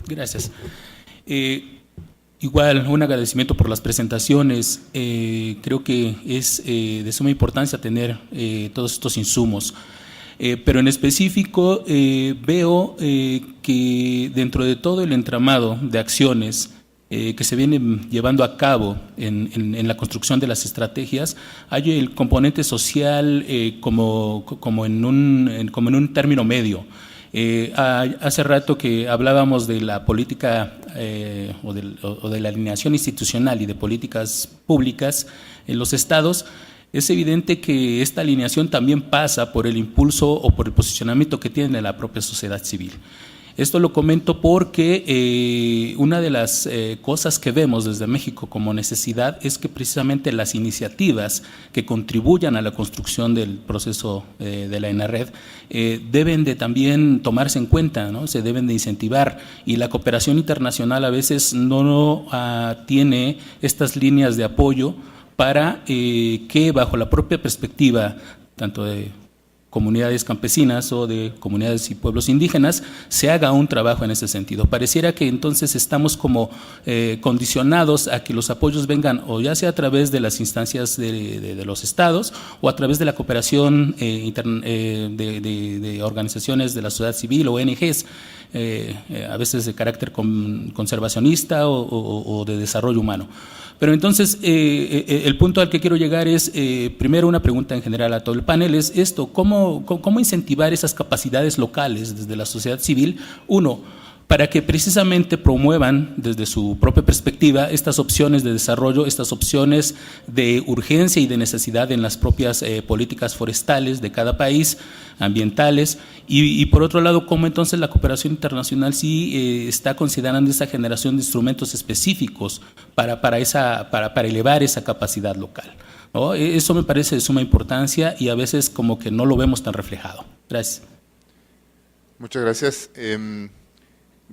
Gracias. Igual, un agradecimiento por las presentaciones. Creo que es de suma importancia tener todos estos insumos. Pero en específico veo que dentro de todo el entramado de acciones que se vienen llevando a cabo en la construcción de las estrategias, hay el componente social como en un término medio. Hace rato que hablábamos de la política o de la alineación institucional y de políticas públicas en los estados. Es evidente que esta alineación también pasa por el impulso o por el posicionamiento que tiene la propia sociedad civil. Esto lo comento porque una de las cosas que vemos desde México como necesidad es que precisamente las iniciativas que contribuyan a la construcción del proceso de la ONU-REDD deben de también tomarse en cuenta, ¿no? Se deben de incentivar, y la cooperación internacional a veces no tiene estas líneas de apoyo para que bajo la propia perspectiva tanto de comunidades campesinas o de comunidades y pueblos indígenas, se haga un trabajo en ese sentido. Pareciera que entonces estamos como condicionados a que los apoyos vengan o ya sea a través de las instancias de los estados o a través de la cooperación de organizaciones de la sociedad civil o ONGs, a veces de carácter conservacionista o de desarrollo humano. Pero entonces, el punto al que quiero llegar es, primero una pregunta en general a todo el panel, es esto, ¿cómo incentivar esas capacidades locales desde la sociedad civil? Uno, para que precisamente promuevan desde su propia perspectiva estas opciones de desarrollo, estas opciones de urgencia y de necesidad en las propias políticas forestales de cada país, ambientales, y por otro lado, cómo entonces la cooperación internacional sí está considerando esa generación de instrumentos específicos para elevar esa capacidad local, ¿no? Eso me parece de suma importancia y a veces como que no lo vemos tan reflejado. Gracias. Muchas gracias.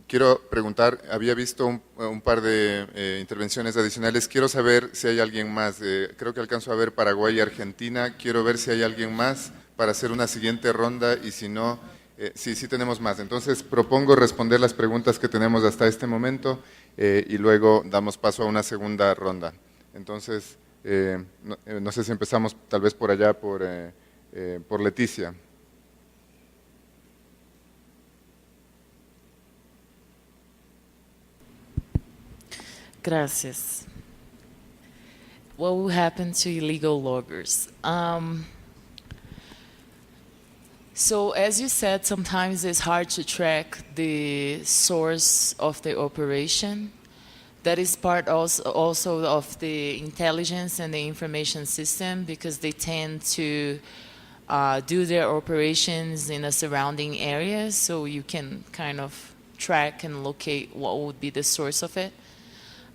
Quiero preguntar, había visto un par de intervenciones adicionales, quiero saber si hay alguien más, creo que alcanzo a ver Paraguay y Argentina, quiero ver si hay alguien más para hacer una siguiente ronda y si no, sí tenemos más. Entonces propongo responder las preguntas que tenemos hasta este momento y luego damos paso a una segunda ronda. Entonces, no sé si empezamos tal vez por allá, por Leticia. Gracias. What will happen to illegal loggers? So as you said, sometimes it's hard to track the source of the operation. That is part also of the intelligence and the information system, because they tend to do their operations in a surrounding area, so you can kind of track and locate what would be the source of it.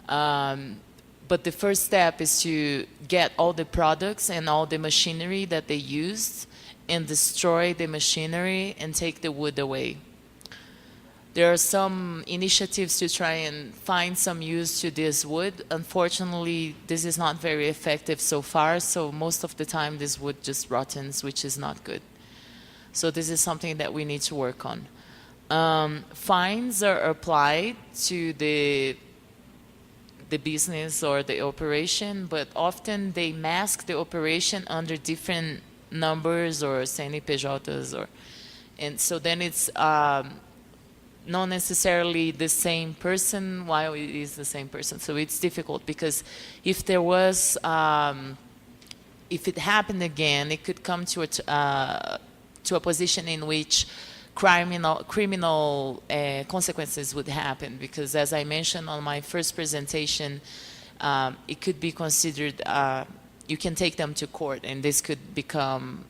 But the first step is to get all the products and all the machinery that they used and destroy the machinery and take the wood away. There are some initiatives to try and find some use to this wood. Unfortunately, this is not very effective so far, so most of the time this wood just rottens, which is not good. So this is something that we need to work on. Fines are applied to the business or the operation, but often they mask the operation under different numbers or CNPJs, and so then it's not necessarily the same person while it is the same person. So it's difficult, because if there was, if it happened again, it could come to a position in which criminal consequences would happen, because as I mentioned on my first presentation, it could be considered, you can take them to court, and this could become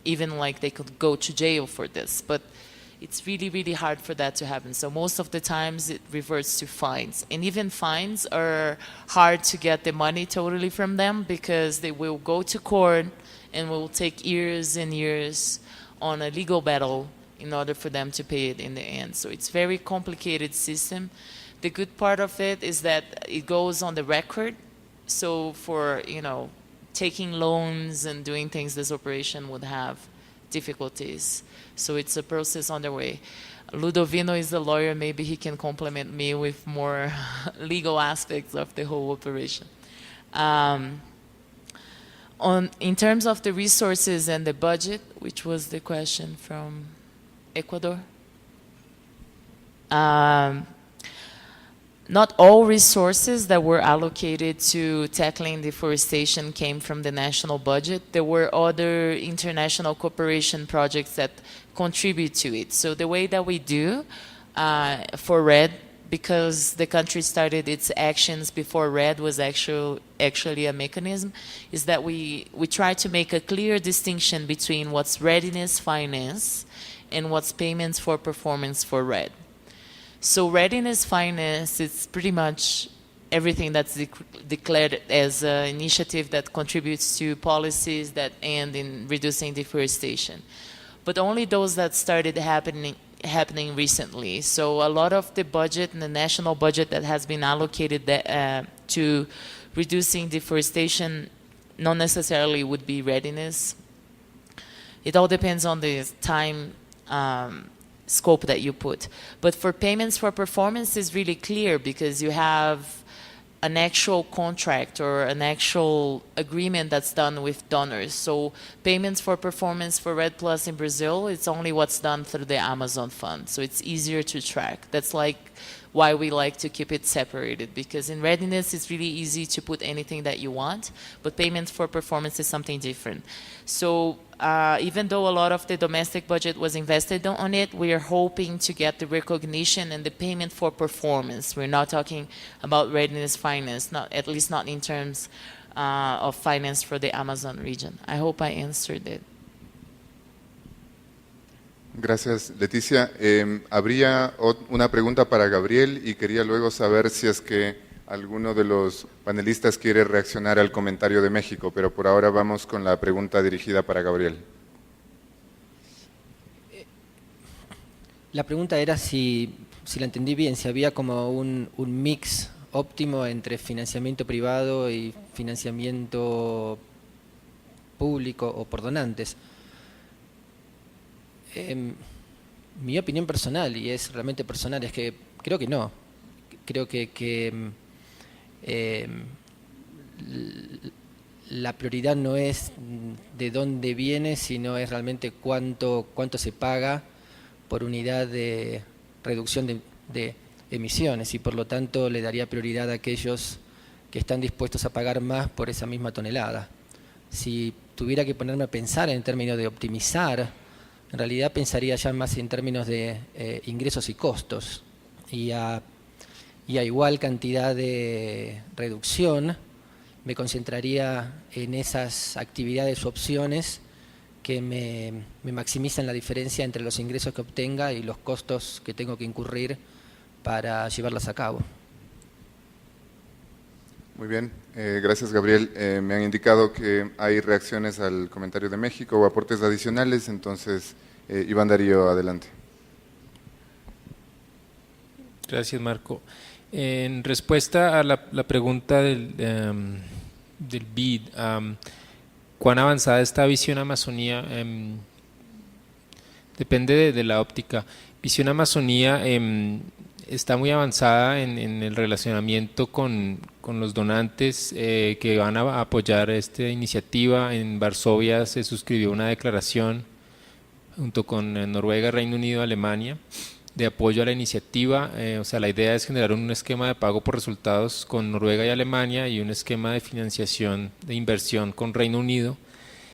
even like they could go to jail for this, but it's really, really hard for that to happen. So most of the times it reverts to fines, and even fines are hard to get the money totally from them, because they will go to court and will take years and years on a legal battle in order for them to pay it in the end. So it's a very complicated system. The good part of it is that it goes on the record. So for, taking loans and doing things, this operation would have difficulties. So it's a process underway. Ludovino is the lawyer. Maybe he can complement me with more legal aspects of the whole operation. In terms of the resources and the budget, which was the question from Ecuador, not all resources that were allocated to tackling deforestation came from the national budget. There were other international cooperation projects that contribute to it. So the way that we do for REDD, because the country started its actions before REDD was actually a mechanism, is that we try to make a clear distinction between what's readiness finance and what's payments for performance for REDD. So readiness finance is pretty much everything that's declared as an initiative that contributes to policies that end in reducing deforestation. But only those that started happening recently. So a lot of the budget and the national budget that has been allocated to reducing deforestation not necessarily would be readiness. It all depends on the time scope that you put. But for payments for performance is really clear because you have an actual contract or an actual agreement that's done with donors. So payments for performance for REDD Plus in Brazil, it's only what's done through the Amazon Fund. So it's easier to track. That's like why we like to keep it separated, because in readiness it's really easy to put anything that you want, but payments for performance is something different. So even though a lot of the domestic budget was invested on it, we are hoping to get the recognition and the payment for performance. We're not talking about readiness finance, at least not in terms of finance for the Amazon region. I hope I answered it. Gracias, Leticia. Habría una pregunta para Gabriel y quería luego saber si es que alguno de los panelistas quiere reaccionar al comentario de México, pero por ahora vamos con la pregunta dirigida para Gabriel. La pregunta era si la entendí bien, si había como un mix óptimo entre financiamiento privado y financiamiento público o por donantes. Mi opinión personal, y es realmente personal, es que creo que no. Creo que la prioridad no es de dónde viene, sino es realmente cuánto se paga por unidad de reducción de emisiones, y por lo tanto le daría prioridad a aquellos que están dispuestos a pagar más por esa misma tonelada. Si tuviera que ponerme a pensar en términos de optimizar, en realidad pensaría ya más en términos de ingresos y costos, y a igual cantidad de reducción me concentraría en esas actividades u opciones que me maximizan la diferencia entre los ingresos que obtenga y los costos que tengo que incurrir para llevarlas a cabo. Muy bien, gracias Gabriel. Me han indicado que hay reacciones al comentario de México o aportes adicionales, entonces Iván Darío, adelante. Gracias, Marco. En respuesta a la pregunta del BID, ¿cuán avanzada está Visión Amazonía? Depende de la óptica. Visión Amazonía está muy avanzada en el relacionamiento con los donantes que van a apoyar esta iniciativa. En Varsovia se suscribió una declaración junto con Noruega, Reino Unido, Alemania, de apoyo a la iniciativa. O sea, la idea es generar un esquema de pago por resultados con Noruega y Alemania y un esquema de financiación de inversión con Reino Unido.